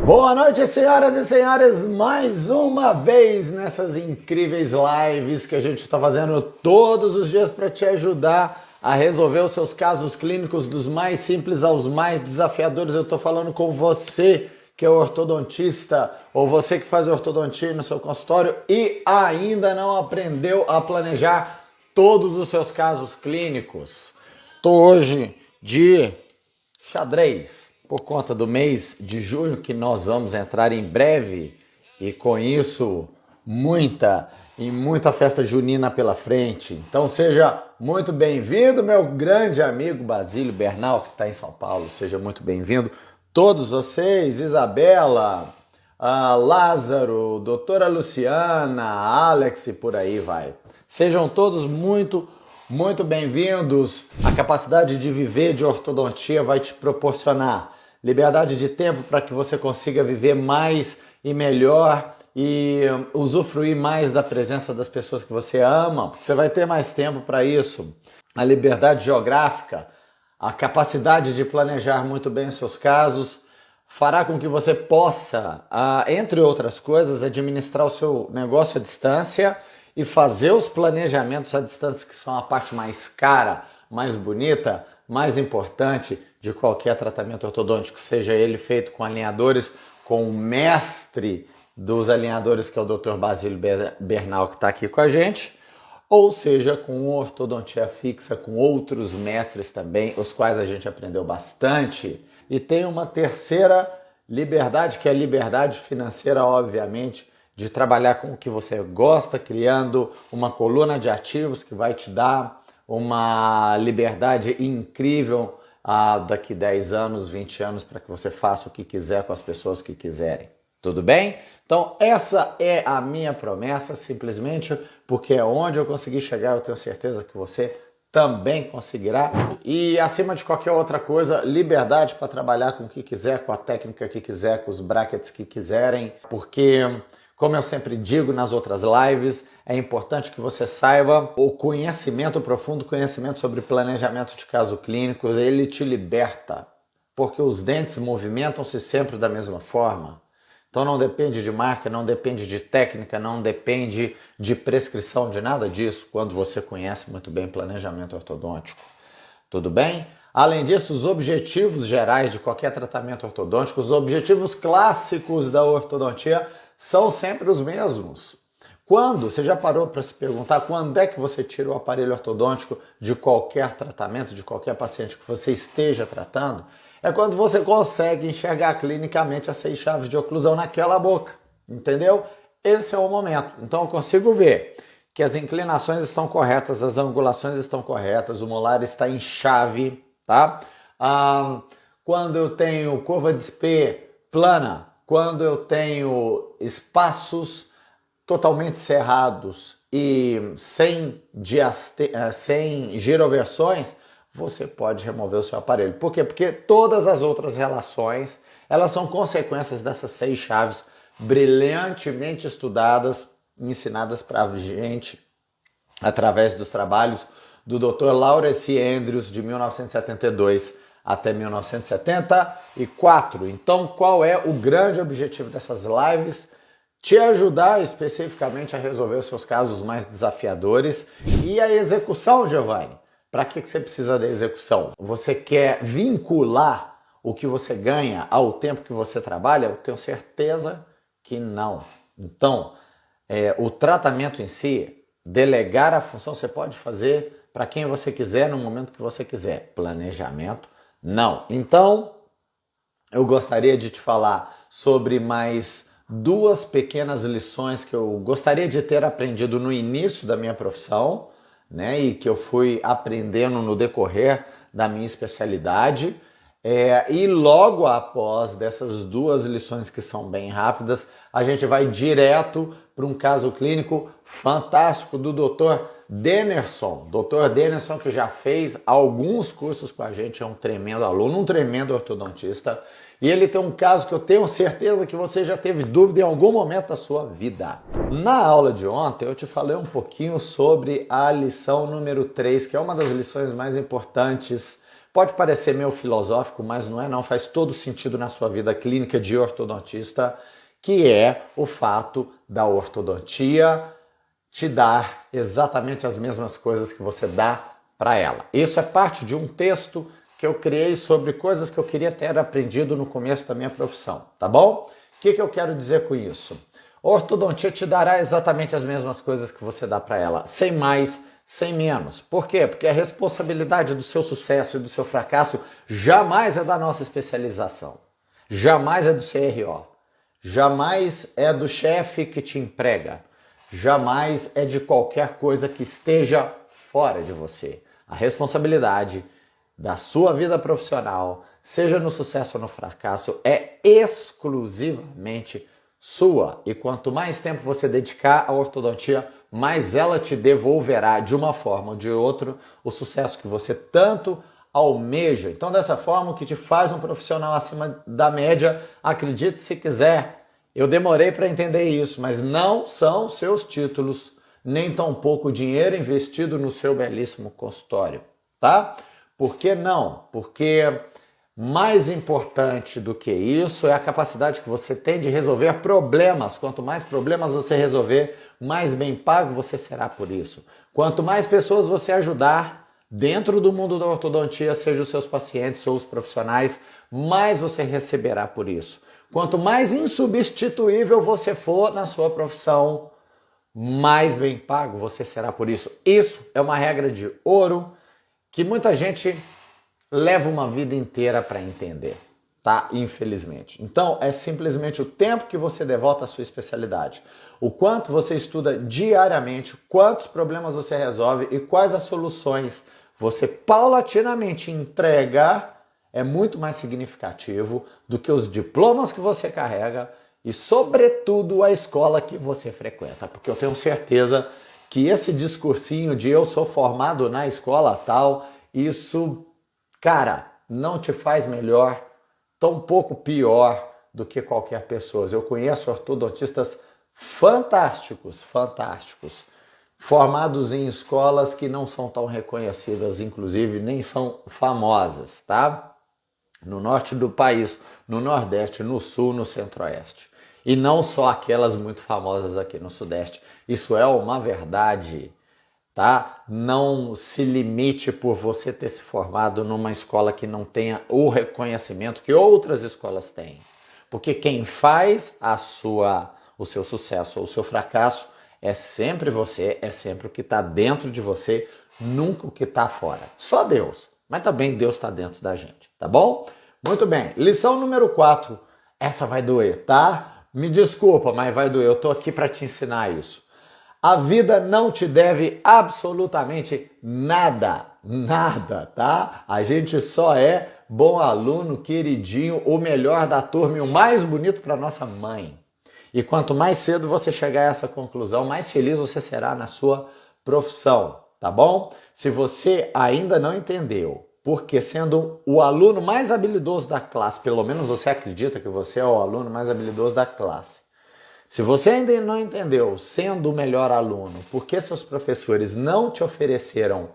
Boa noite, senhoras e senhores, mais uma vez nessas incríveis lives que a gente está fazendo todos os dias para te ajudar a resolver os seus casos clínicos dos mais simples aos mais desafiadores. Eu estou falando com você que é ortodontista ou você que faz ortodontia no seu consultório e ainda não aprendeu a planejar todos os seus casos clínicos. Estou hoje de xadrez por conta do mês de junho que nós vamos entrar em breve e com isso muita festa junina pela frente. Então seja muito bem-vindo, meu grande amigo Basílio Bernal, que está em São Paulo. Seja muito bem-vindo. Todos vocês, Isabela, Lázaro, doutora Luciana, Alex e por aí vai. Sejam todos muito bem-vindos. A capacidade de viver de ortodontia vai te proporcionar liberdade de tempo para que você consiga viver mais e melhor e usufruir mais da presença das pessoas que você ama. Você vai ter mais tempo para isso. A liberdade geográfica, a capacidade de planejar muito bem os seus casos, fará com que você possa, entre outras coisas, administrar o seu negócio à distância e fazer os planejamentos à distância, que são a parte mais cara, mais bonita, mais importante de qualquer tratamento ortodôntico, seja ele feito com alinhadores, com o mestre dos alinhadores, que é o Dr. Basílio Bernal, que está aqui com a gente, ou seja, com ortodontia fixa, com outros mestres também, os quais a gente aprendeu bastante. E tem uma terceira liberdade, que é a liberdade financeira, obviamente, de trabalhar com o que você gosta, criando uma coluna de ativos que vai te dar uma liberdade incrível daqui 10 anos, 20 anos, para que você faça o que quiser com as pessoas que quiserem. Tudo bem? Então essa é a minha promessa, simplesmente porque é onde eu consegui chegar, eu tenho certeza que você também conseguirá. E acima de qualquer outra coisa, liberdade para trabalhar com o que quiser, com a técnica que quiser, com os brackets que quiserem, porque, como eu sempre digo nas outras lives, é importante que você saiba o conhecimento profundo, conhecimento sobre planejamento de caso clínico, ele te liberta, porque os dentes movimentam-se sempre da mesma forma. Então não depende de marca, não depende de técnica, não depende de prescrição, de nada disso, quando você conhece muito bem planejamento ortodôntico. Tudo bem? Além disso, os objetivos gerais de qualquer tratamento ortodôntico, os objetivos clássicos da ortodontia são sempre os mesmos. Quando, você já parou para se perguntar quando é que você tira o aparelho ortodôntico de qualquer tratamento, de qualquer paciente que você esteja tratando? É quando você consegue enxergar clinicamente as 6 chaves de oclusão naquela boca, entendeu? Esse é o momento. Então eu consigo ver que as inclinações estão corretas, as angulações estão corretas, o molar está em chave, tá? Quando eu tenho curva de Spee plana, quando eu tenho espaços totalmente cerrados e sem giroversões, você pode remover o seu aparelho. Por quê? Porque todas as outras relações, elas são consequências dessas 6 chaves brilhantemente estudadas e ensinadas para a gente através dos trabalhos do Dr. Lawrence Andrews, de 1972 até 1974. Então, qual é o grande objetivo dessas lives? Te ajudar especificamente a resolver os seus casos mais desafiadores. E a execução, Giovanni? Para que você precisa da execução? Você quer vincular o que você ganha ao tempo que você trabalha? Eu tenho certeza que não. Então, o tratamento em si, delegar a função, você pode fazer para quem você quiser, no momento que você quiser. Planejamento, não. Então, eu gostaria de te falar sobre mais 2 pequenas lições que eu gostaria de ter aprendido no início da minha profissão, né, e que eu fui aprendendo no decorrer da minha especialidade. E logo após dessas 2 lições, que são bem rápidas, a gente vai direto para um caso clínico fantástico do Dr. Denerson. Dr. Denerson, que já fez alguns cursos com a gente, é um tremendo aluno, um tremendo ortodontista. E ele tem um caso que eu tenho certeza que você já teve dúvida em algum momento da sua vida. Na aula de ontem eu te falei um pouquinho sobre a lição número 3, que é uma das lições mais importantes Pode parecer meio filosófico, mas não é não, faz todo sentido na sua vida clínica de ortodontista, que é o fato da ortodontia te dar exatamente as mesmas coisas que você dá para ela. Isso é parte de um texto que eu criei sobre coisas que eu queria ter aprendido no começo da minha profissão, tá bom? O que eu quero dizer com isso? A ortodontia te dará exatamente as mesmas coisas que você dá para ela, sem mais, sem menos. Por quê? Porque a responsabilidade do seu sucesso e do seu fracasso jamais é da nossa especialização, jamais é do CRO, jamais é do chefe que te emprega, jamais é de qualquer coisa que esteja fora de você. A responsabilidade da sua vida profissional, seja no sucesso ou no fracasso, é exclusivamente sua. E quanto mais tempo você dedicar à ortodontia, mais ela te devolverá de uma forma ou de outra o sucesso que você tanto almeja. Então, dessa forma, o que te faz um profissional acima da média, acredite se quiser. Eu demorei para entender isso, mas não são seus títulos, nem tampouco o dinheiro investido no seu belíssimo consultório, tá? Por que não? Porque mais importante do que isso é a capacidade que você tem de resolver problemas. Quanto mais problemas você resolver, mais bem pago você será por isso. Quanto mais pessoas você ajudar dentro do mundo da ortodontia, seja os seus pacientes ou os profissionais, mais você receberá por isso. Quanto mais insubstituível você for na sua profissão, mais bem pago você será por isso. Isso é uma regra de ouro que muita gente leva uma vida inteira para entender, tá? Infelizmente. Então, é simplesmente o tempo que você devota à sua especialidade. O quanto você estuda diariamente, quantos problemas você resolve e quais as soluções você paulatinamente entrega é muito mais significativo do que os diplomas que você carrega e, sobretudo, a escola que você frequenta. Porque eu tenho certeza que esse discursinho de eu sou formado na escola tal, isso, cara, não te faz melhor, tão pouco pior do que qualquer pessoa. Eu conheço ortodontistas fantásticos, formados em escolas que não são tão reconhecidas, inclusive nem são famosas, tá? No norte do país, no nordeste, no sul, no centro-oeste. E não só aquelas muito famosas aqui no sudeste. Isso é uma verdade, tá? Não se limite por você ter se formado numa escola que não tenha o reconhecimento que outras escolas têm. Porque quem faz o seu sucesso ou o seu fracasso é sempre você, é sempre o que está dentro de você, nunca o que está fora. Só Deus, mas também Deus está dentro da gente, tá bom? Muito bem, lição número 4, essa vai doer, tá? Me desculpa, mas vai doer, eu tô aqui para te ensinar isso. A vida não te deve absolutamente nada, tá? A gente só é bom aluno, queridinho, o melhor da turma e o mais bonito para nossa mãe. E quanto mais cedo você chegar a essa conclusão, mais feliz você será na sua profissão, tá bom? Se você ainda não entendeu, porque sendo o aluno mais habilidoso da classe, pelo menos você acredita que você é o aluno mais habilidoso da classe. Se você ainda não entendeu, sendo o melhor aluno, por que seus professores não te ofereceram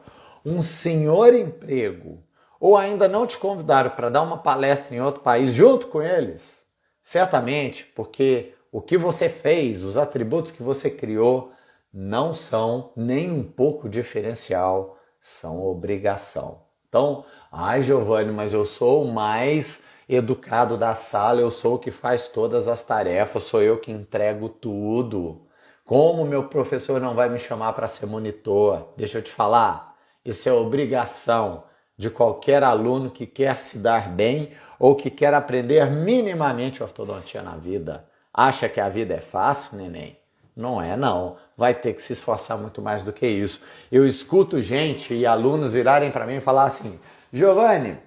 um senhor emprego ou ainda não te convidaram para dar uma palestra em outro país junto com eles, certamente porque o que você fez, os atributos que você criou, não são nem um pouco diferencial, são obrigação. Então, ai Giovanni, mas eu sou o mais educado da sala, eu sou o que faz todas as tarefas, sou eu que entrego tudo. Como meu professor não vai me chamar para ser monitor? Deixa eu te falar, isso é obrigação de qualquer aluno que quer se dar bem ou que quer aprender minimamente ortodontia na vida. Acha que a vida é fácil, neném? Não é, não. Vai ter que se esforçar muito mais do que isso. Eu escuto gente e alunos virarem para mim e falar assim, Giovanni,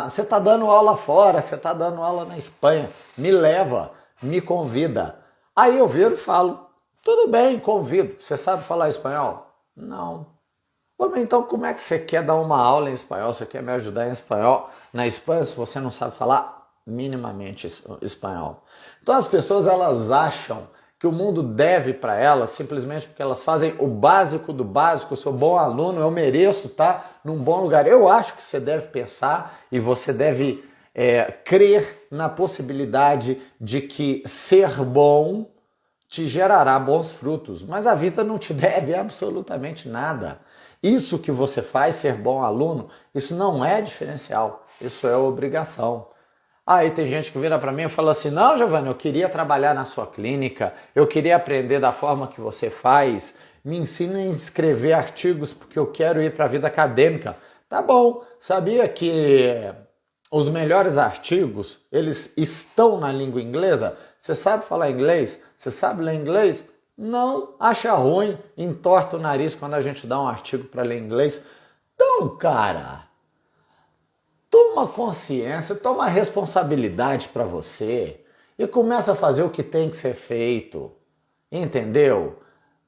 você está dando aula fora, você está dando aula na Espanha, me leva, me convida. Aí eu viro e falo, tudo bem, convido. Você sabe falar espanhol? Não. Bom, então como é que você quer dar uma aula em espanhol? Você quer me ajudar em espanhol na Espanha se você não sabe falar minimamente espanhol? Então as pessoas elas acham que o mundo deve para elas, simplesmente porque elas fazem o básico do básico. Eu sou bom aluno, eu mereço estar num bom lugar. Eu acho que você deve pensar e você deve crer na possibilidade de que ser bom te gerará bons frutos, mas a vida não te deve absolutamente nada. Isso que você faz, ser bom aluno, isso não é diferencial, isso é obrigação. Aí tem gente que vira para mim e fala assim, não, Giovanni, eu queria trabalhar na sua clínica, eu queria aprender da forma que você faz, me ensina a escrever artigos porque eu quero ir para a vida acadêmica. Tá bom, sabia que os melhores artigos, eles estão na língua inglesa? Você sabe falar inglês? Você sabe ler inglês? Não acha ruim, entorta o nariz quando a gente dá um artigo para ler inglês. Então, cara, toma consciência, toma responsabilidade para você e começa a fazer o que tem que ser feito, entendeu?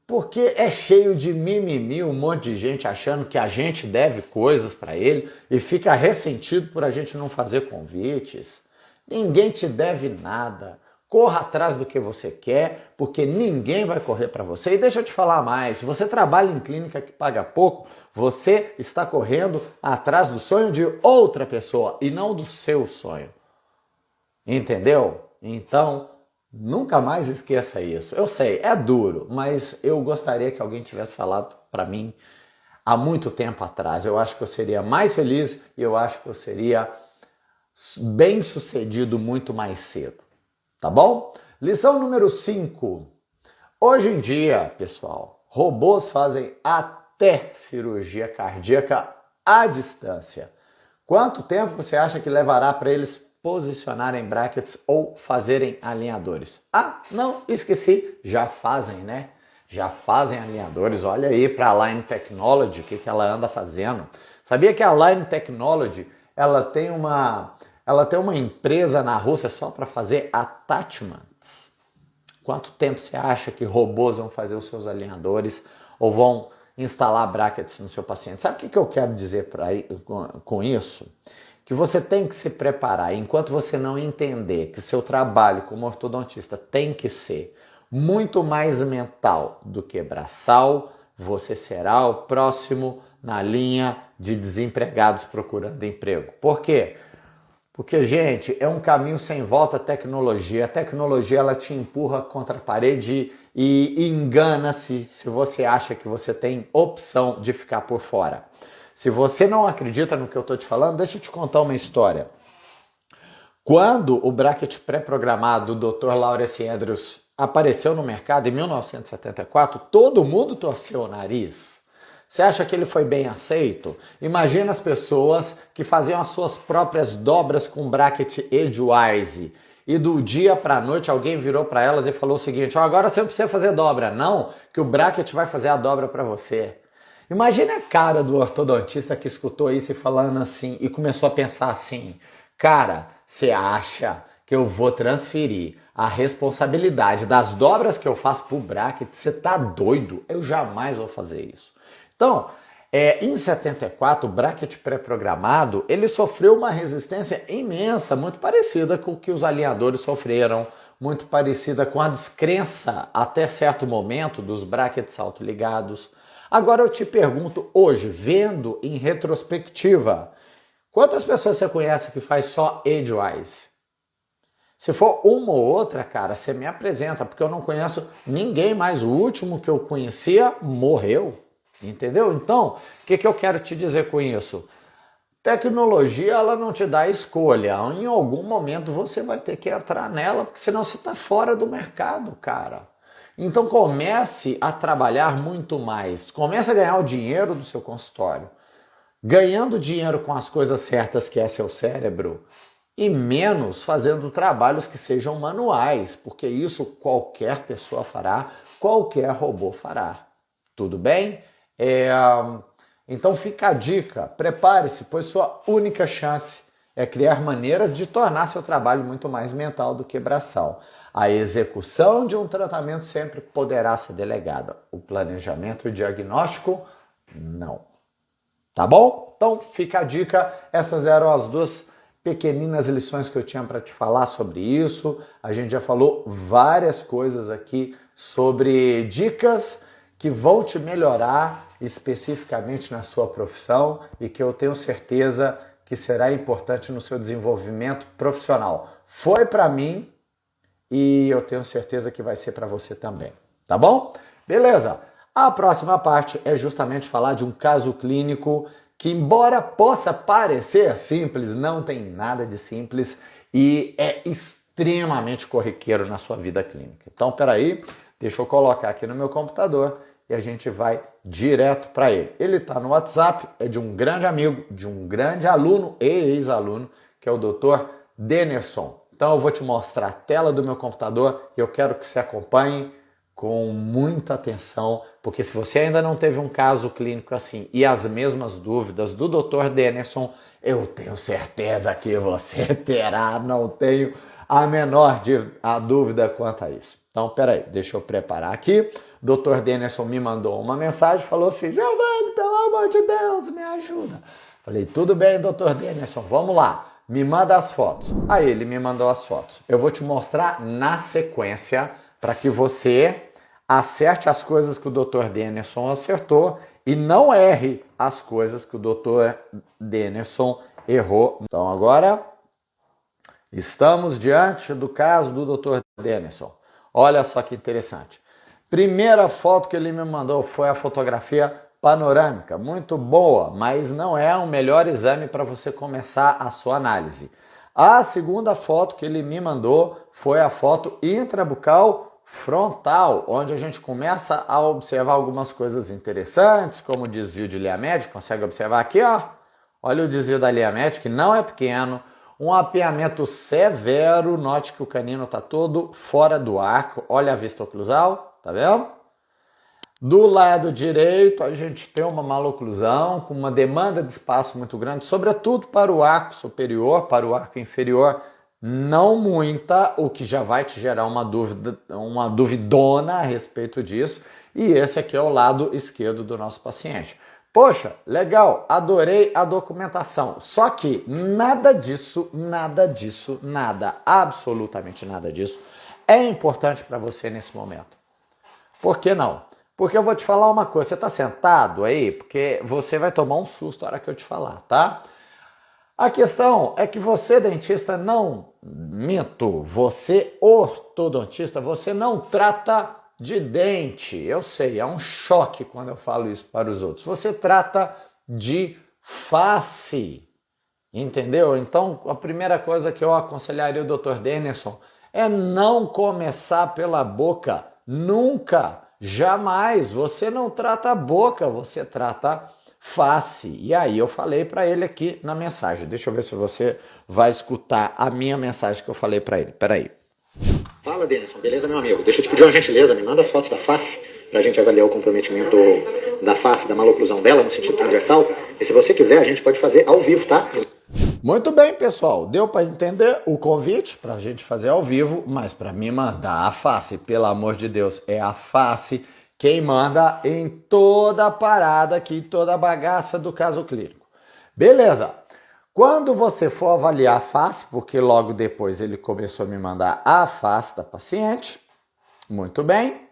Porque é cheio de mimimi, um monte de gente achando que a gente deve coisas para ele e fica ressentido por a gente não fazer convites. Ninguém te deve nada. Corra atrás do que você quer, porque ninguém vai correr para você. E deixa eu te falar mais, se você trabalha em clínica que paga pouco, você está correndo atrás do sonho de outra pessoa e não do seu sonho. Entendeu? Então, nunca mais esqueça isso. Eu sei, é duro, mas eu gostaria que alguém tivesse falado para mim há muito tempo atrás. Eu acho que eu seria mais feliz e eu acho que eu seria bem sucedido muito mais cedo. Tá bom? Lição número 5. Hoje em dia, pessoal, robôs fazem até cirurgia cardíaca à distância. Quanto tempo você acha que levará para eles posicionarem brackets ou fazerem alinhadores? Ah, não, esqueci. Já fazem, né? Já fazem alinhadores. Olha aí para a Align Technology, o que ela anda fazendo. Sabia que a Align Technology, ela tem uma empresa na Rússia só para fazer attachments. Quanto tempo você acha que robôs vão fazer os seus alinhadores ou vão instalar brackets no seu paciente? Sabe o que eu quero dizer com isso? Que você tem que se preparar. Enquanto você não entender que seu trabalho como ortodontista tem que ser muito mais mental do que braçal, você será o próximo na linha de desempregados procurando emprego. Por quê? Porque, gente, é um caminho sem volta a tecnologia. A tecnologia, ela te empurra contra a parede e engana-se se você acha que você tem opção de ficar por fora. Se você não acredita no que eu estou te falando, deixa eu te contar uma história. Quando o bracket pré-programado do Dr. Lawrence Andrews apareceu no mercado em 1974, todo mundo torceu o nariz. Você acha que ele foi bem aceito? Imagina as pessoas que faziam as suas próprias dobras com bracket edgewise e do dia para a noite alguém virou para elas e falou o seguinte, agora você não precisa fazer dobra, não, que o bracket vai fazer a dobra para você. Imagina a cara do ortodontista que escutou isso e falando assim e começou a pensar assim, cara, você acha que eu vou transferir a responsabilidade das dobras que eu faço pro bracket? Você tá doido? Eu jamais vou fazer isso. Então, em 74, o bracket pré-programado, ele sofreu uma resistência imensa, muito parecida com o que os alinhadores sofreram, muito parecida com a descrença, até certo momento, dos brackets autoligados. Agora eu te pergunto, hoje, vendo em retrospectiva, quantas pessoas você conhece que faz só edgewise? Se for uma ou outra, cara, você me apresenta, porque eu não conheço ninguém mais. O último que eu conhecia morreu. Entendeu? Então, o que eu quero te dizer com isso? Tecnologia, ela não te dá escolha. Em algum momento você vai ter que entrar nela, porque senão você está fora do mercado, cara. Então comece a trabalhar muito mais. Comece a ganhar o dinheiro do seu consultório. Ganhando dinheiro com as coisas certas, que é seu cérebro, e menos fazendo trabalhos que sejam manuais, porque isso qualquer pessoa fará, qualquer robô fará. Tudo bem? Então fica a dica, prepare-se, pois sua única chance é criar maneiras de tornar seu trabalho muito mais mental do que braçal. A execução de um tratamento sempre poderá ser delegada. O planejamento e diagnóstico, não. Tá bom? Então fica a dica, essas eram as duas pequeninas lições que eu tinha para te falar sobre isso. A gente já falou várias coisas aqui sobre dicas que vão te melhorar especificamente na sua profissão e que eu tenho certeza que será importante no seu desenvolvimento profissional. Foi para mim e eu tenho certeza que vai ser para você também, tá bom? Beleza! A próxima parte é justamente falar de um caso clínico que, embora possa parecer simples, não tem nada de simples e é extremamente corriqueiro na sua vida clínica. Então, peraí, deixa eu colocar aqui no meu computador e a gente vai direto para ele. Ele está no WhatsApp, é de um grande amigo, de um grande aluno e ex-aluno, que é o Dr. Denerson. Então eu vou te mostrar a tela do meu computador e eu quero que você acompanhe com muita atenção, porque se você ainda não teve um caso clínico assim e as mesmas dúvidas do Dr. Denerson, eu tenho certeza que você terá, não tenho a menor dúvida quanto a isso. Então, peraí, deixa eu preparar aqui. O Dr. Denerson me mandou uma mensagem, falou assim: Giovanni, pelo amor de Deus, me ajuda. Falei, tudo bem, Dr. Denerson, vamos lá, me manda as fotos. Aí ele me mandou as fotos. Eu vou te mostrar na sequência para que você acerte as coisas que o Dr. Denerson acertou e não erre as coisas que o Dr. Denerson errou. Então agora estamos diante do caso do Dr. Denerson. Olha só que interessante. Primeira foto que ele me mandou foi a fotografia panorâmica. Muito boa, mas não é o melhor exame para você começar a sua análise. A segunda foto que ele me mandou foi a foto intrabucal frontal, onde a gente começa a observar algumas coisas interessantes, como o desvio de linha média. Consegue observar aqui, ó? Olha o desvio da linha média, que não é pequeno. Um apiamento severo, note que o canino está todo fora do arco. Olha a vista oclusal, tá vendo? Do lado direito, a gente tem uma maloclusão com uma demanda de espaço muito grande, sobretudo para o arco superior, para o arco inferior, não muita, o que já vai te gerar uma dúvida, uma duvidona a respeito disso. E esse aqui é o lado esquerdo do nosso paciente. Poxa, legal, adorei a documentação, só que nada disso, absolutamente nada disso é importante para você nesse momento. Por que não? Porque eu vou te falar uma coisa, você está sentado aí? Porque você vai tomar um susto na hora que eu te falar, tá? A questão é que você, dentista, você ortodontista, você não trata de dente. Eu sei, é um choque quando eu falo isso para os outros. Você trata de face, entendeu? Então, a primeira coisa que eu aconselharia o Dr. Denerson é não começar pela boca, nunca, jamais. Você não trata a boca, você trata face. E aí eu falei para ele aqui na mensagem. Deixa eu ver se você vai escutar a minha mensagem que eu falei para ele. Peraí. Fala, Denerson, beleza, meu amigo? Deixa eu te pedir uma gentileza, me manda as fotos da face pra gente avaliar o comprometimento da face, da maloclusão dela no sentido transversal. E se você quiser, a gente pode fazer ao vivo, tá? Muito bem, pessoal. Deu para entender o convite para a gente fazer ao vivo, mas para me mandar a face, pelo amor de Deus, é a face quem manda em toda a parada aqui, toda a bagaça do caso clínico. Beleza. Quando você for avaliar a face, porque logo depois ele começou a me mandar a face da paciente, muito bem.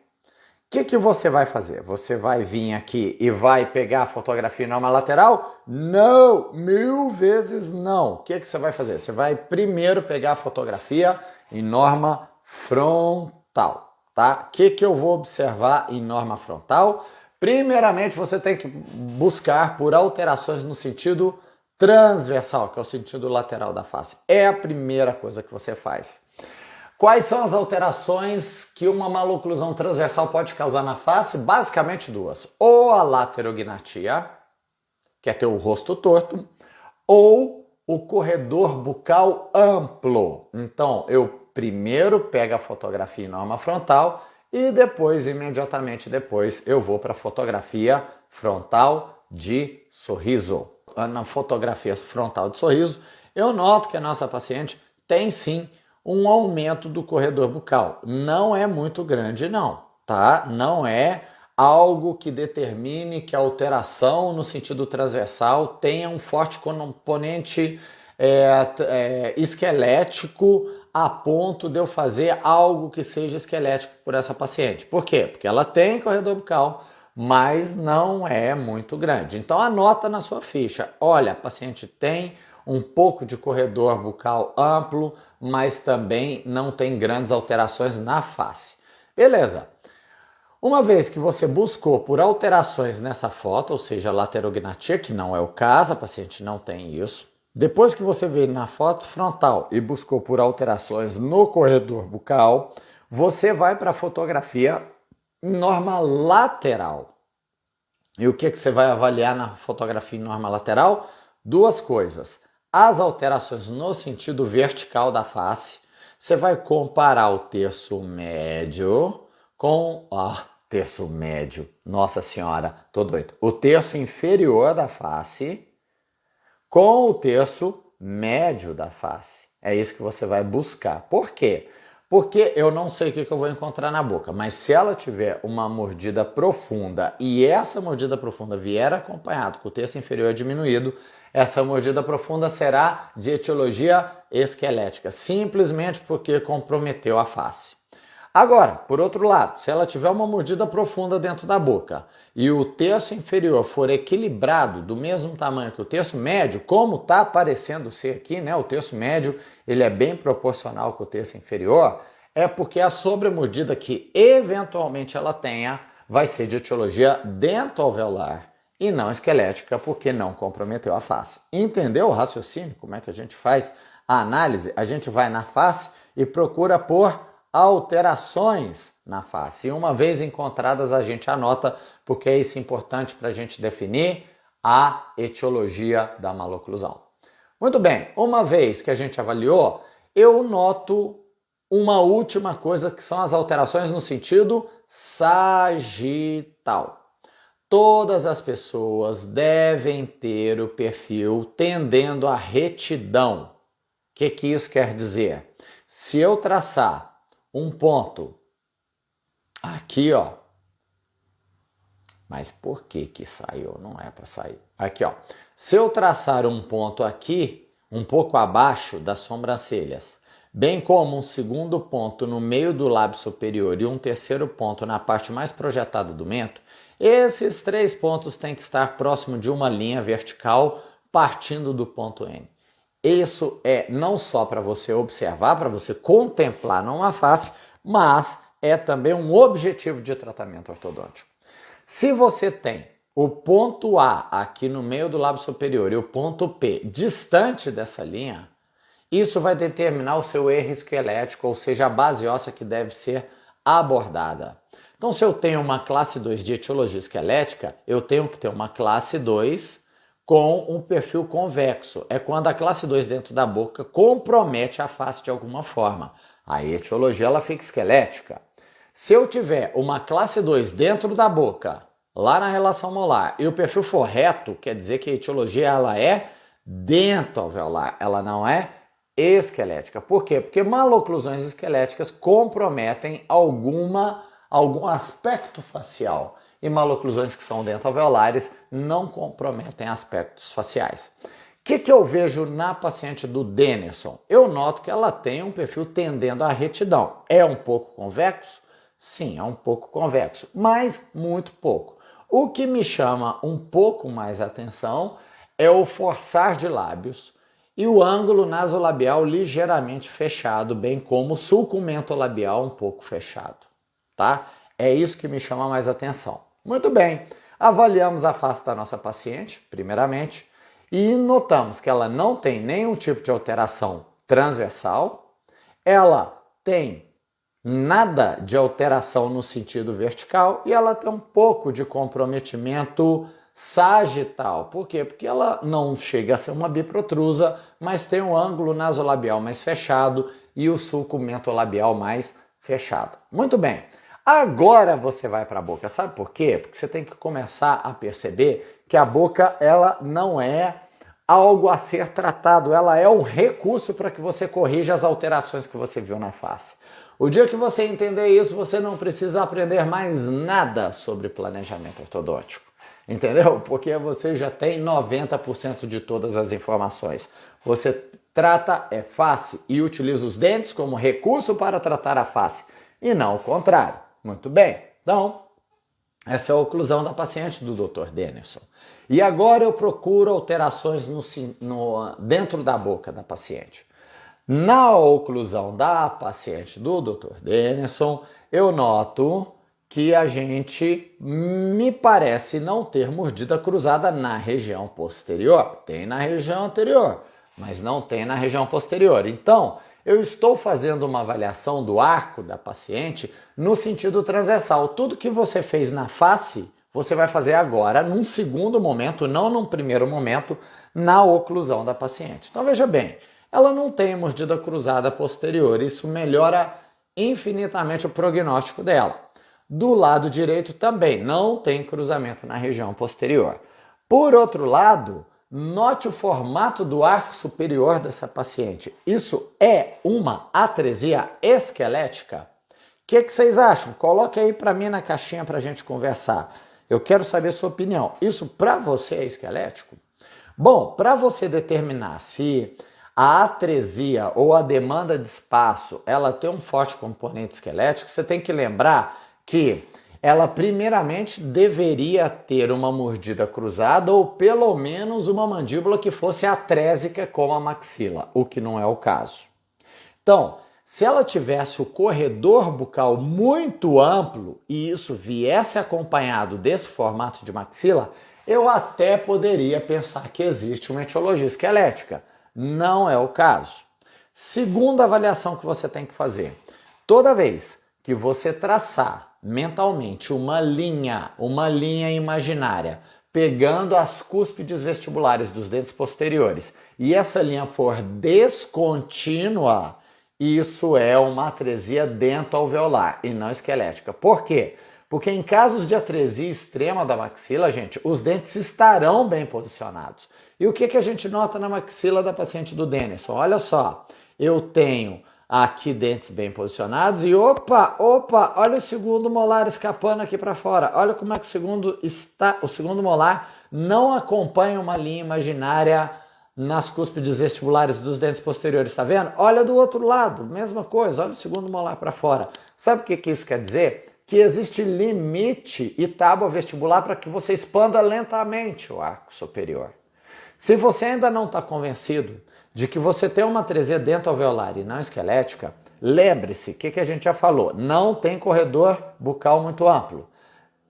O que você vai fazer? Você vai vir aqui e vai pegar a fotografia em norma lateral? Não, 1000 vezes não. O que você vai fazer? Você vai primeiro pegar a fotografia em norma frontal, tá? O que eu vou observar em norma frontal? Primeiramente, você tem que buscar por alterações no sentido transversal, que é o sentido lateral da face. É a primeira coisa que você faz. Quais são as alterações que uma maloclusão transversal pode causar na face? Basicamente duas. Ou a laterognatia, que é ter o rosto torto, ou o corredor bucal amplo. Então, eu primeiro pego a fotografia em norma frontal e depois, imediatamente depois, eu vou para a fotografia frontal de sorriso. Na fotografia frontal de sorriso, eu noto que a nossa paciente tem sim um aumento do corredor bucal. Não é muito grande não, tá? Não é algo que determine que a alteração no sentido transversal tenha um forte componente esquelético a ponto de eu fazer algo que seja esquelético por essa paciente. Por quê? Porque ela tem corredor bucal, mas não é muito grande. Então anota na sua ficha, olha, a paciente tem um pouco de corredor bucal amplo, mas também não tem grandes alterações na face. Beleza. Uma vez que você buscou por alterações nessa foto, ou seja, laterognatia, que não é o caso, a paciente não tem isso. Depois que você veio na foto frontal e buscou por alterações no corredor bucal, você vai para a fotografia norma lateral. E o que você vai avaliar na fotografia em norma lateral? Duas coisas. As alterações no sentido vertical da face. Você vai comparar o terço médio com... terço médio. Nossa senhora, tô doido. O terço inferior da face com o terço médio da face. É isso que você vai buscar. Por quê? Porque eu não sei o que eu vou encontrar na boca, mas se ela tiver uma mordida profunda e essa mordida profunda vier acompanhado com o terço inferior diminuído, essa mordida profunda será de etiologia esquelética, simplesmente porque comprometeu a face. Agora, por outro lado, se ela tiver uma mordida profunda dentro da boca e o terço inferior for equilibrado do mesmo tamanho que o terço médio, como está aparecendo ser aqui, né? O terço médio ele é bem proporcional com o terço inferior, é porque a sobremordida que eventualmente ela tenha vai ser de etiologia dentoalveolar e não esquelética, porque não comprometeu a face. Entendeu o raciocínio? Como é que a gente faz a análise? A gente vai na face e procura por alterações na face. E uma vez encontradas, a gente anota, porque isso é importante para a gente definir a etiologia da maloclusão. Muito bem, uma vez que a gente avaliou, eu noto uma última coisa que são as alterações no sentido sagital. Todas as pessoas devem ter o perfil tendendo à retidão. O que isso quer dizer? Se eu traçar um ponto aqui, ó. Mas por que saiu? Não é para sair. Aqui, ó. Se eu traçar um ponto aqui, um pouco abaixo das sobrancelhas, bem como um segundo ponto no meio do lábio superior e um terceiro ponto na parte mais projetada do mento, esses três pontos têm que estar próximo de uma linha vertical partindo do ponto N. Isso é não só para você observar, para você contemplar numa face, mas é também um objetivo de tratamento ortodôntico. Se você tem o ponto A aqui no meio do lábio superior e o ponto P distante dessa linha, isso vai determinar o seu erro esquelético, ou seja, a base óssea que deve ser abordada. Então, se eu tenho uma classe 2 de etiologia esquelética, eu tenho que ter uma classe 2 com um perfil convexo. É quando a classe 2 dentro da boca compromete a face de alguma forma. A etiologia ela fica esquelética. Se eu tiver uma classe 2 dentro da boca, lá na relação molar, e o perfil for reto, quer dizer que a etiologia ela é dentoalveolar, ela não é esquelética. Por quê? Porque maloclusões esqueléticas comprometem algum aspecto facial. E maloclusões que são dentoalveolares não comprometem aspectos faciais. O que eu vejo na paciente do Dennerson? Eu noto que ela tem um perfil tendendo à retidão. É um pouco convexo? Sim, é um pouco convexo, mas muito pouco. O que me chama um pouco mais atenção é o forçar de lábios e o ângulo nasolabial ligeiramente fechado, bem como o sulco mentolabial um pouco fechado, tá? É isso que me chama mais atenção. Muito bem, avaliamos a face da nossa paciente, primeiramente, e notamos que ela não tem nenhum tipo de alteração transversal, ela tem nada de alteração no sentido vertical e ela tem um pouco de comprometimento sagital. Por quê? Porque ela não chega a ser uma biprotrusa, mas tem um ângulo nasolabial mais fechado e o sulco mentolabial mais fechado. Muito bem. Agora você vai para a boca, sabe por quê? Porque você tem que começar a perceber que a boca ela não é algo a ser tratado, ela é um recurso para que você corrija as alterações que você viu na face. O dia que você entender isso, você não precisa aprender mais nada sobre planejamento ortodôntico. entendeu? Porque você já tem 90% de todas as informações. Você trata face e utiliza os dentes como recurso para tratar a face e não o contrário. Muito bem, então essa é a oclusão da paciente do Dr. Dennerson. E agora eu procuro alterações dentro da boca da paciente. Na oclusão da paciente do Dr. Dennerson, eu noto que a gente me parece não ter mordida cruzada na região posterior. Tem na região anterior, mas não tem na região posterior. Então, eu estou fazendo uma avaliação do arco da paciente no sentido transversal. Tudo que você fez na face, você vai fazer agora, num segundo momento, não num primeiro momento, na oclusão da paciente. Então, veja bem, ela não tem mordida cruzada posterior. Isso melhora infinitamente o prognóstico dela. Do lado direito também não tem cruzamento na região posterior. Por outro lado, note o formato do arco superior dessa paciente. Isso é uma atresia esquelética? O que vocês acham? Coloque aí para mim na caixinha para a gente conversar. Eu quero saber sua opinião. Isso para você é esquelético? Bom, para você determinar se a atresia ou a demanda de espaço ela tem um forte componente esquelético, você tem que lembrar que ela primeiramente deveria ter uma mordida cruzada ou pelo menos uma mandíbula que fosse atrésica como a maxila, o que não é o caso. Então, se ela tivesse o corredor bucal muito amplo e isso viesse acompanhado desse formato de maxila, eu até poderia pensar que existe uma etiologia esquelética. Não é o caso. Segunda avaliação que você tem que fazer. Toda vez que você traçar mentalmente uma linha imaginária, pegando as cúspides vestibulares dos dentes posteriores, e essa linha for descontínua, isso é uma atresia dentoalveolar e não esquelética. Por quê? Porque em casos de atresia extrema da maxila, gente, os dentes estarão bem posicionados. E o que a gente nota na maxila da paciente do Dennerson? Olha só, eu tenho aqui dentes bem posicionados e opa, olha o segundo molar escapando aqui para fora. Olha como é que o segundo molar não acompanha uma linha imaginária nas cúspides vestibulares dos dentes posteriores, tá vendo? Olha do outro lado, mesma coisa, olha o segundo molar para fora. Sabe o que isso quer dizer? Que existe limite e tábua vestibular para que você expanda lentamente o arco superior. Se você ainda não está convencido de que você tem uma atresia dentoalveolar e não esquelética, lembre-se, o que a gente já falou, não tem corredor bucal muito amplo.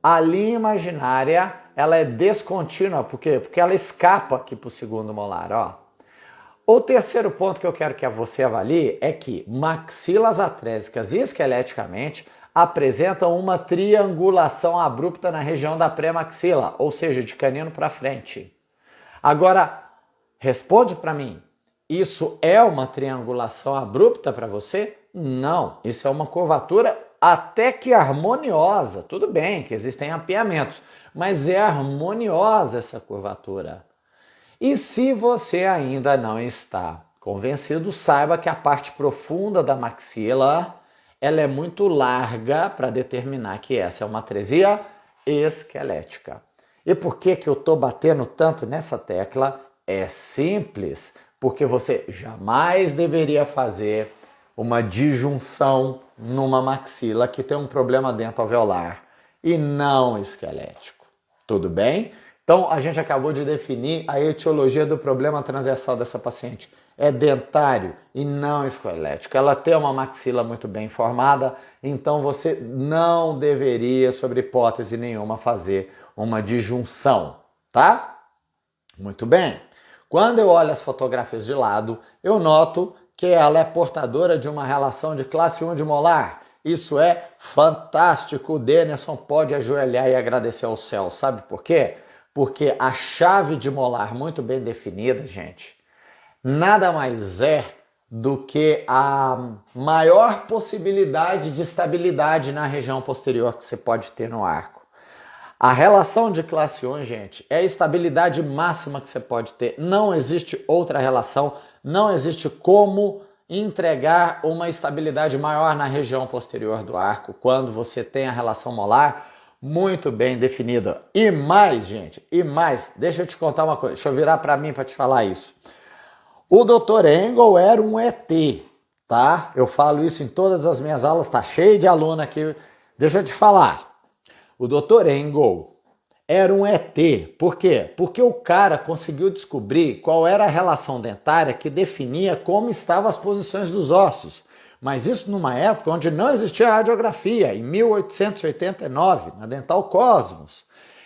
A linha imaginária, ela é descontínua, por quê? Porque ela escapa aqui para o segundo molar, ó. O terceiro ponto que eu quero que você avalie é que maxilas atrésicas esqueleticamente apresentam uma triangulação abrupta na região da pré-maxila, ou seja, de canino para frente. Agora, responde para mim, isso é uma triangulação abrupta para você? Não, isso é uma curvatura até que harmoniosa. Tudo bem que existem apiamentos, mas é harmoniosa essa curvatura. E se você ainda não está convencido, saiba que a parte profunda da maxila ela é muito larga para determinar que essa é uma atresia esquelética. E por que eu estou batendo tanto nessa tecla? É simples, porque você jamais deveria fazer uma disjunção numa maxila que tem um problema dentoalveolar e não esquelético. Tudo bem? Então, a gente acabou de definir a etiologia do problema transversal dessa paciente. É dentário e não esquelético. Ela tem uma maxila muito bem formada, então você não deveria, sob hipótese nenhuma, fazer uma disjunção, tá? Muito bem. Quando eu olho as fotografias de lado, eu noto que ela é portadora de uma relação de classe 1 de molar. Isso é fantástico. O Dennerson pode ajoelhar e agradecer ao céu. Sabe por quê? Porque a chave de molar muito bem definida, gente, nada mais é do que a maior possibilidade de estabilidade na região posterior que você pode ter no arco. A relação de classe 1, gente, é a estabilidade máxima que você pode ter. Não existe outra relação, não existe como entregar uma estabilidade maior na região posterior do arco quando você tem a relação molar muito bem definida. E mais, gente, deixa eu te contar uma coisa, deixa eu virar para mim para te falar isso. O Dr. Engel era um ET, tá? Eu falo isso em todas as minhas aulas, tá cheio de aluno aqui. Deixa eu te falar. O Dr. Engel era um ET. Por quê? Porque o cara conseguiu descobrir qual era a relação dentária que definia como estavam as posições dos ossos. Mas isso numa época onde não existia radiografia, em 1889, na Dental Cosmos.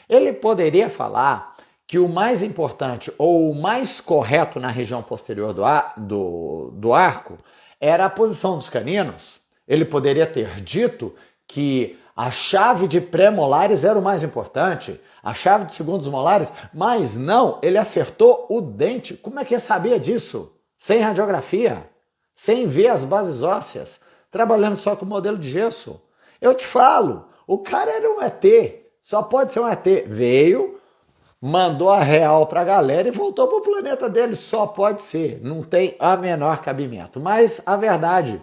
Ele poderia falar que o mais importante ou o mais correto na região posterior do arco era a posição dos caninos. Ele poderia ter dito que a chave de pré-molares era o mais importante, a chave de segundos molares, mas não, ele acertou o dente. Como é que ele sabia disso? Sem radiografia, sem ver as bases ósseas, trabalhando só com modelo de gesso. Eu te falo, o cara era um ET, só pode ser um ET. Veio, mandou a real pra galera e voltou pro planeta dele, só pode ser, não tem a menor cabimento. Mas a verdade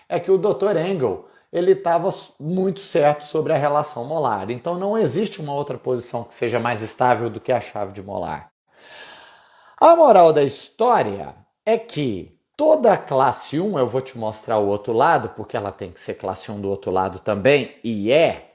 é que o Dr. Engel, ele estava muito certo sobre a relação molar. Então não existe uma outra posição que seja mais estável do que a chave de molar. A moral da história é que toda a classe 1, eu vou te mostrar o outro lado, porque ela tem que ser classe 1 do outro lado também, e é.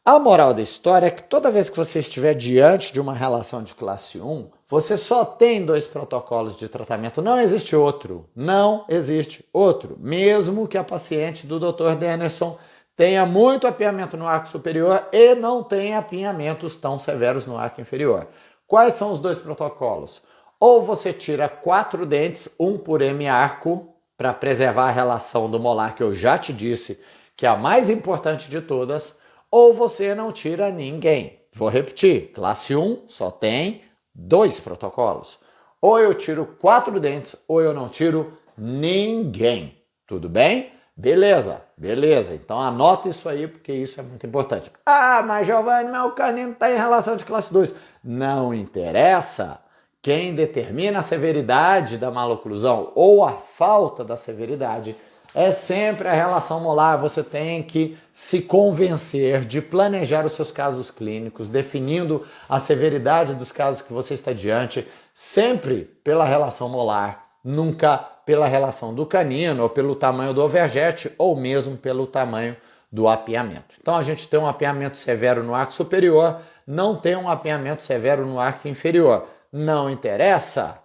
A moral da história é que toda vez que você estiver diante de uma relação de classe 1, você só tem 2 protocolos de tratamento, não existe outro. Não existe outro. Mesmo que a paciente do Dr. Dennerson tenha muito apiamento no arco superior e não tenha apinhamentos tão severos no arco inferior. Quais são os 2 protocolos? Ou você tira 4 dentes, 1 por M arco, para preservar a relação do molar, que eu já te disse que é a mais importante de todas, ou você não tira ninguém. Vou repetir, classe 1 só tem 2 protocolos. Ou eu tiro 4 dentes, ou eu não tiro ninguém. Tudo bem? Beleza. Então anota isso aí, porque isso é muito importante. Ah, mas Giovanni, meu canino está em relação de classe 2. Não interessa. Quem determina a severidade da maloclusão ou a falta da severidade é sempre a relação molar. Você tem que se convencer de planejar os seus casos clínicos, definindo a severidade dos casos que você está diante, sempre pela relação molar, nunca pela relação do canino, ou pelo tamanho do overjet, ou mesmo pelo tamanho do apiamento. Então a gente tem um apiamento severo no arco superior, não tem um apiamento severo no arco inferior. Não interessa.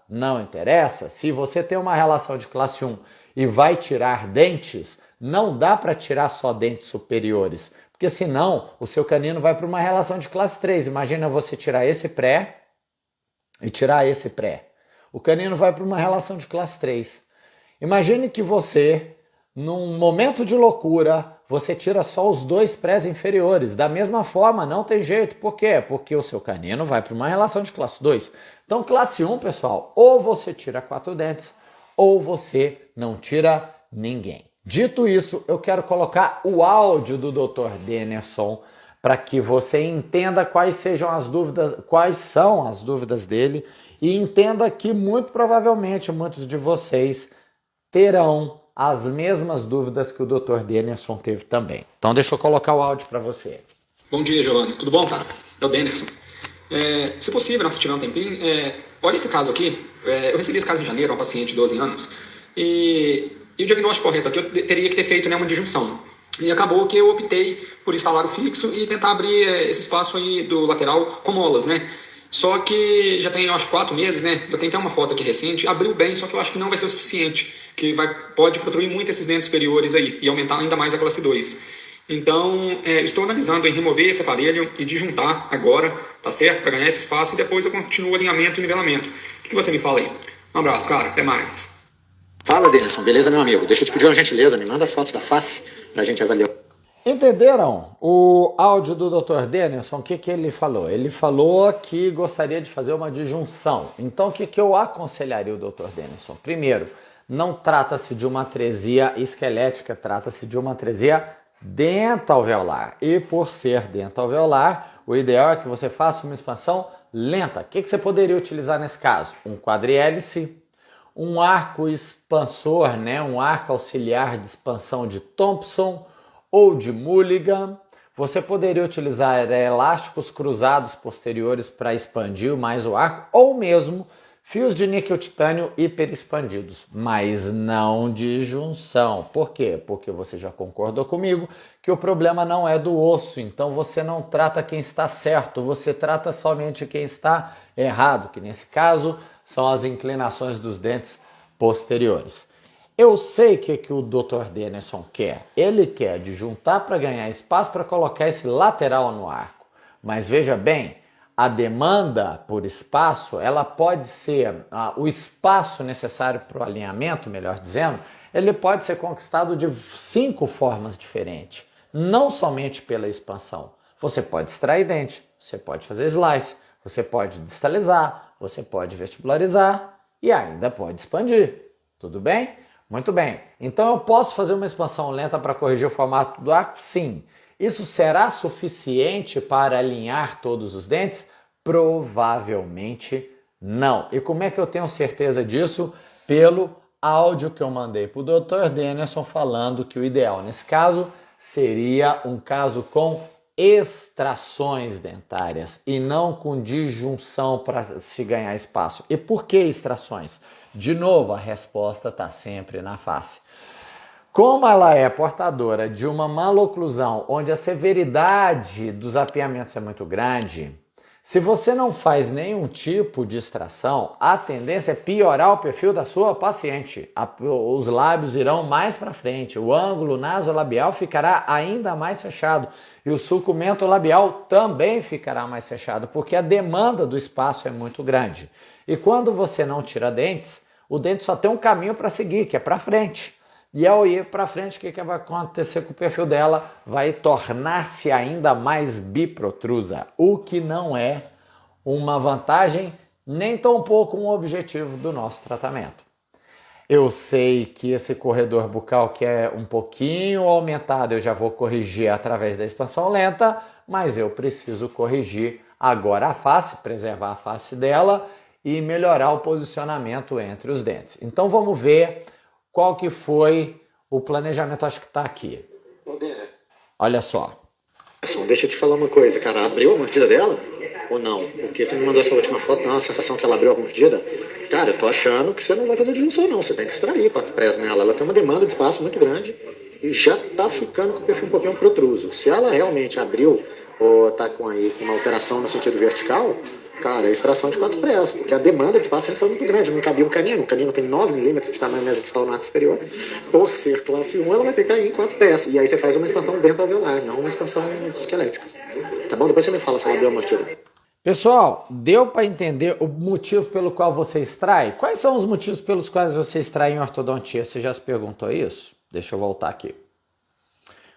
Se você tem uma relação de classe 1 e vai tirar dentes, não dá para tirar só dentes superiores, porque senão o seu canino vai para uma relação de classe 3. Imagina você tirar esse pré e tirar esse pré. O canino vai para uma relação de classe 3. Imagine que você, num momento de loucura, você tira só os 2 prés inferiores. Da mesma forma, não tem jeito. Por quê? Porque o seu canino vai para uma relação de classe 2. Então, classe 1, pessoal, ou você tira 4 dentes, ou você não tira ninguém. Dito isso, eu quero colocar o áudio do Dr. Dennerson para que você entenda quais são as dúvidas dele e entenda que muito provavelmente muitos de vocês terão as mesmas dúvidas que o Dr. Dennerson teve também. Então deixa eu colocar o áudio para você. Bom dia, Giovanni. Tudo bom, cara? É o Dennerson. Se possível, se tiver um tempinho, olha esse caso aqui. Eu recebi esse caso em janeiro, uma paciente de 12 anos, e o diagnóstico correto aqui eu teria que ter feito uma disjunção. E acabou que eu optei por instalar o fixo e tentar abrir esse espaço aí do lateral com molas, né? Só que já tem, eu acho, 4 meses, né? Eu tenho até uma foto aqui recente, abriu bem, só que eu acho que não vai ser o suficiente, que pode protruir muito esses dentes superiores aí e aumentar ainda mais a classe 2. Então, estou analisando em remover esse aparelho e disjuntar agora, tá certo? Para ganhar esse espaço e depois eu continuo o alinhamento e nivelamento. O que você me fala aí? Um abraço, cara. Até mais. Fala, Dennerson. Beleza, meu amigo? Deixa eu te pedir uma gentileza. Me manda as fotos da face pra gente avaliar. Entenderam o áudio do Dr. Dennerson? O que ele falou? Ele falou que gostaria de fazer uma disjunção. Então, o que eu aconselharia o Dr. Dennerson? Primeiro, não trata-se de uma atresia esquelética, trata-se de uma atresia dental-alveolar. E por ser dental-alveolar, o ideal é que você faça uma expansão lenta. O que você poderia utilizar nesse caso? Um quadrihélice, um arco expansor, né? Um arco auxiliar de expansão de Thompson ou de Mulligan. você poderia utilizar elásticos cruzados posteriores para expandir mais o arco, ou mesmo fios de níquel titânio hiperexpandidos, mas não de junção. Por quê? Porque você já concordou comigo que o problema não é do osso, então você não trata quem está certo, você trata somente quem está errado, que nesse caso são as inclinações dos dentes posteriores. Eu sei o que o Dr. Dennerson quer. Ele quer disjuntar para ganhar espaço para colocar esse lateral no arco. Mas veja bem, a demanda por espaço, ela pode ser, o espaço necessário para o alinhamento, melhor dizendo, ele pode ser conquistado de 5 formas diferentes. Não somente pela expansão. Você pode extrair dente, você pode fazer slice, você pode distalizar, você pode vestibularizar e ainda pode expandir. Tudo bem? Muito bem. Então eu posso fazer uma expansão lenta para corrigir o formato do arco? Sim. Isso será suficiente para alinhar todos os dentes? Provavelmente não. E como é que eu tenho certeza disso? Pelo áudio que eu mandei para o Dr. Dennerson falando que o ideal nesse caso seria um caso com extrações dentárias e não com disjunção para se ganhar espaço. E por que extrações? De novo, a resposta está sempre na face. Como ela é portadora de uma maloclusão onde a severidade dos apiamentos é muito grande, se você não faz nenhum tipo de extração, a tendência é piorar o perfil da sua paciente. Os lábios irão mais para frente, o ângulo nasolabial ficará ainda mais fechado e o sulcumento labial também ficará mais fechado, porque a demanda do espaço é muito grande. E quando você não tira dentes, o dente só tem um caminho para seguir, que é para frente. E ao ir para frente, o que vai acontecer com o perfil dela? Vai tornar-se ainda mais biprotrusa, o que não é uma vantagem, nem tampouco um objetivo do nosso tratamento. Eu sei que esse corredor bucal que é um pouquinho aumentado, eu já vou corrigir através da expansão lenta, mas eu preciso corrigir agora a face, preservar a face dela e melhorar o posicionamento entre os dentes. Então vamos ver qual que foi o planejamento, acho que está aqui. Olha só. Deixa eu te falar uma coisa, cara. Abriu a mordida dela ou não? Porque você me mandou essa última foto, dá uma sensação que ela abriu a mordida. Cara, eu tô achando que você não vai fazer disjunção, não. Você tem que extrair quatro press nela. Ela tem uma demanda de espaço muito grande e já tá ficando com o perfil um pouquinho protruso. Se ela realmente abriu ou tá com aí uma alteração no sentido vertical, cara, é extração de 4 press, porque a demanda de espaço sempre foi muito grande, não cabia um canino. O canino tem 9 milímetros de tamanho mesodistal no arco superior. Por ser classe 1, ela vai ter que cair em 4 press. E aí você faz uma expansão dentalveolar, não uma expansão esquelética. Tá bom? Depois você me fala se ela abriu a mordida. Pessoal, deu para entender o motivo pelo qual você extrai? Quais são os motivos pelos quais você extrai em ortodontia? Você já se perguntou isso? Deixa eu voltar aqui.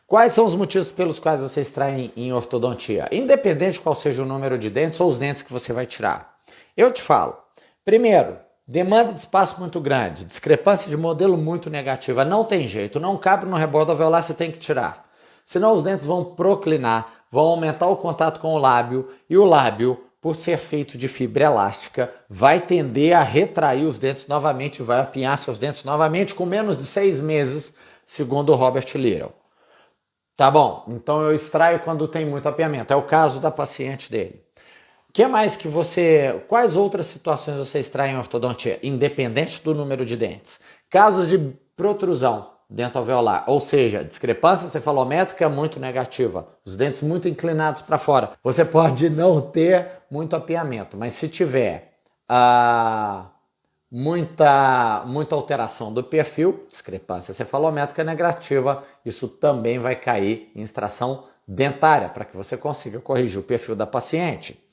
Quais são os motivos pelos quais você extrai em ortodontia? Independente de qual seja o número de dentes ou os dentes que você vai tirar. Eu te falo. Primeiro, demanda de espaço muito grande, discrepância de modelo muito negativa. Não tem jeito, não cabe no rebordo alveolar, você tem que tirar. Senão os dentes vão proclinar, vão aumentar o contato com o lábio e o lábio, por ser feito de fibra elástica, vai tender a retrair os dentes novamente, vai apinhar seus dentes novamente com menos de 6 meses, segundo o Robert Little. Tá bom, então eu extraio quando tem muito apiamento. É o caso da paciente dele. Que mais que você... Quais outras situações você extrai em ortodontia? Independente do número de dentes. Casos de protrusão dentalveolar, ou seja, discrepância cefalométrica muito negativa, os dentes muito inclinados para fora. Você pode não ter muito apiamento, mas se tiver muita alteração do perfil, discrepância cefalométrica negativa, isso também vai cair em extração dentária, para que você consiga corrigir o perfil da paciente.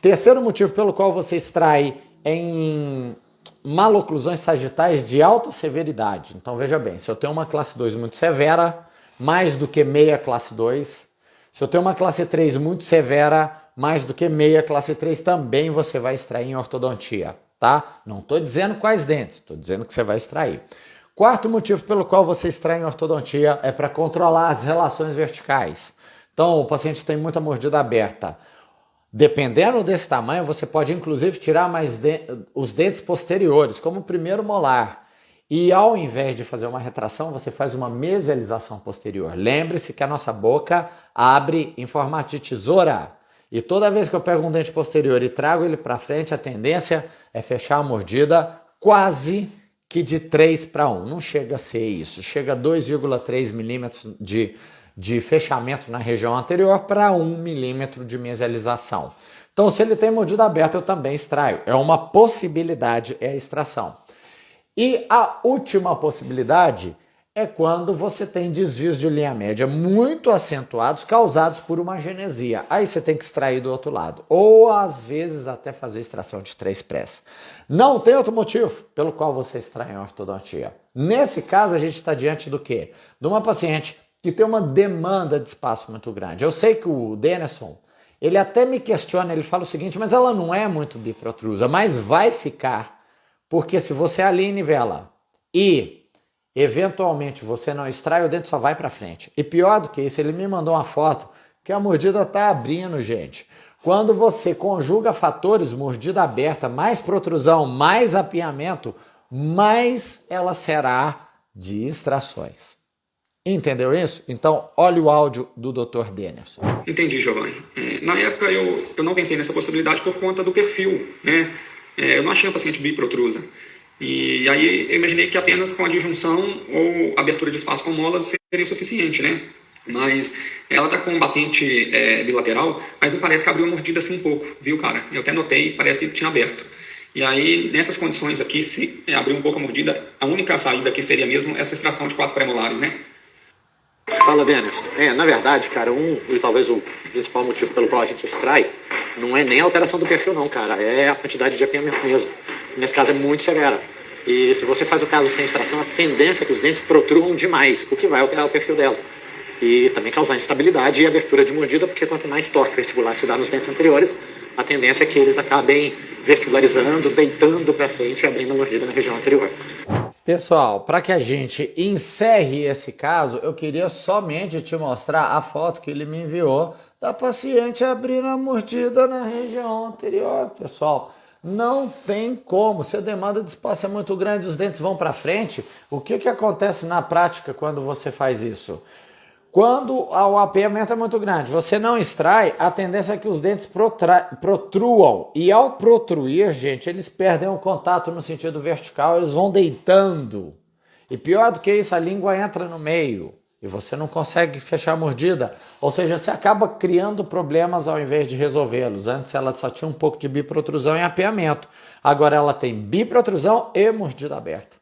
Terceiro motivo pelo qual você extrai em maloclusões sagitais de alta severidade. Então veja bem, se eu tenho uma classe 2 muito severa, mais do que meia classe 2, se eu tenho uma classe 3 muito severa, mais do que meia classe 3, também você vai extrair em ortodontia. Tá? Não estou dizendo quais dentes, estou dizendo que você vai extrair. Quarto motivo pelo qual você extrai em ortodontia é para controlar as relações verticais. Então, o paciente tem muita mordida aberta. Dependendo desse tamanho, você pode inclusive tirar mais os dentes posteriores, como o primeiro molar. E ao invés de fazer uma retração, você faz uma mesialização posterior. Lembre-se que a nossa boca abre em formato de tesoura. E toda vez que eu pego um dente posterior e trago ele para frente, a tendência é fechar a mordida quase que de 3 para 1. Não chega a ser isso. Chega a 2,3 milímetros de fechamento na região anterior para 1 milímetro de mesialização. Então, se ele tem mordida aberta, eu também extraio. É uma possibilidade, é a extração. E a última possibilidade é quando você tem desvios de linha média muito acentuados causados por uma genesia. Aí você tem que extrair do outro lado. Ou, às vezes, até fazer extração de 3 prés. Não tem outro motivo pelo qual você extrai em ortodontia. Nesse caso, a gente está diante do quê? De uma paciente que tem uma demanda de espaço muito grande. Eu sei que o Denison, ele até me questiona, ele fala o seguinte, mas ela não é muito biprotrusa, mas vai ficar, porque se você alinha e nivela e eventualmente você não extrai, o dente só vai para frente. E pior do que isso, ele me mandou uma foto que a mordida está abrindo, gente. Quando você conjuga fatores, mordida aberta, mais protrusão, mais apiamento, mais ela será de extrações. Entendeu isso? Então, olha o áudio do Dr. Denison. Entendi, Giovanni. Na época eu não pensei nessa possibilidade por conta do perfil, né? Eu não achei a paciente biprotrusa. E aí eu imaginei que apenas com a disjunção ou abertura de espaço com molas seria o suficiente, né? Mas ela tá com um batente bilateral, mas não parece que abriu a mordida assim um pouco, viu, cara? Eu até notei, parece que tinha aberto. E aí, nessas condições aqui, se abrir um pouco a mordida, a única saída aqui seria mesmo essa extração de 4 premolares, né? Fala, Dennis. Na verdade, cara, e talvez o principal motivo pelo qual a gente extrai não é nem a alteração do perfil, não, cara. É a quantidade de apiamento mesmo. Nesse caso é muito severa. E se você faz o caso sem extração, a tendência é que os dentes protruam demais, o que vai alterar o perfil dela. E também causar instabilidade e abertura de mordida, porque quanto mais torque vestibular se dá nos dentes anteriores, a tendência é que eles acabem vestibularizando, deitando para frente e abrindo a mordida na região anterior. Pessoal, para que a gente encerre esse caso, eu queria somente te mostrar a foto que ele me enviou da paciente abrindo a mordida na região anterior, pessoal. Não tem como, se a demanda de espaço é muito grande, os dentes vão para frente, o que acontece na prática quando você faz isso? Quando o apiamento é muito grande, você não extrai, a tendência é que os dentes protruam. E ao protruir, gente, eles perdem o contato no sentido vertical, eles vão deitando. E pior do que isso, a língua entra no meio e você não consegue fechar a mordida. Ou seja, você acaba criando problemas ao invés de resolvê-los. Antes ela só tinha um pouco de biprotrusão e apiamento. Agora ela tem biprotrusão e mordida aberta.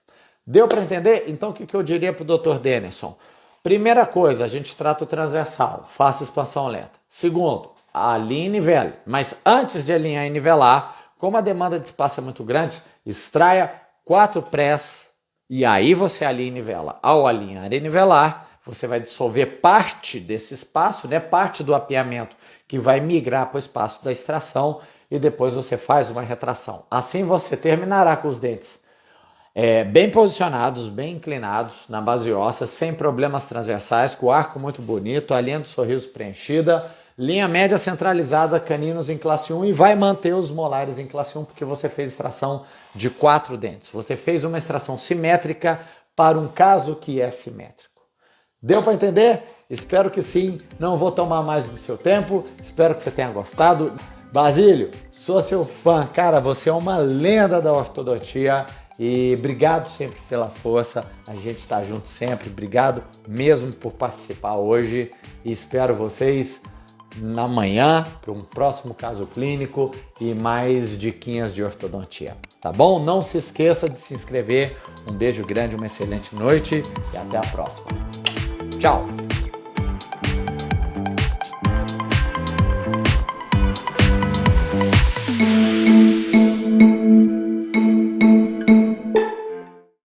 Deu para entender? Então o que eu diria para o Dr. Denison? Primeira coisa, a gente trata o transversal, faça expansão lenta. Segundo, alinhe e nivele. Mas antes de alinhar e nivelar, como a demanda de espaço é muito grande, extraia 4 prés e aí você alinha e nivela. Ao alinhar e nivelar, você vai dissolver parte desse espaço, né, parte do apiamento que vai migrar para o espaço da extração e depois você faz uma retração. Assim você terminará com os dentes bem posicionados, bem inclinados na base óssea, sem problemas transversais, com o arco muito bonito, a linha do sorriso preenchida, linha média centralizada, caninos em classe 1 e vai manter os molares em classe 1 porque você fez extração de 4 dentes. Você fez uma extração simétrica para um caso que é simétrico. Deu para entender? Espero que sim, não vou tomar mais do seu tempo, espero que você tenha gostado. Basílio, sou seu fã, cara, você é uma lenda da ortodontia. E obrigado sempre pela força, a gente está junto sempre, obrigado mesmo por participar hoje e espero vocês amanhã para um próximo caso clínico e mais diquinhas de ortodontia, tá bom? Não se esqueça de se inscrever, um beijo grande, uma excelente noite e até a próxima. Tchau!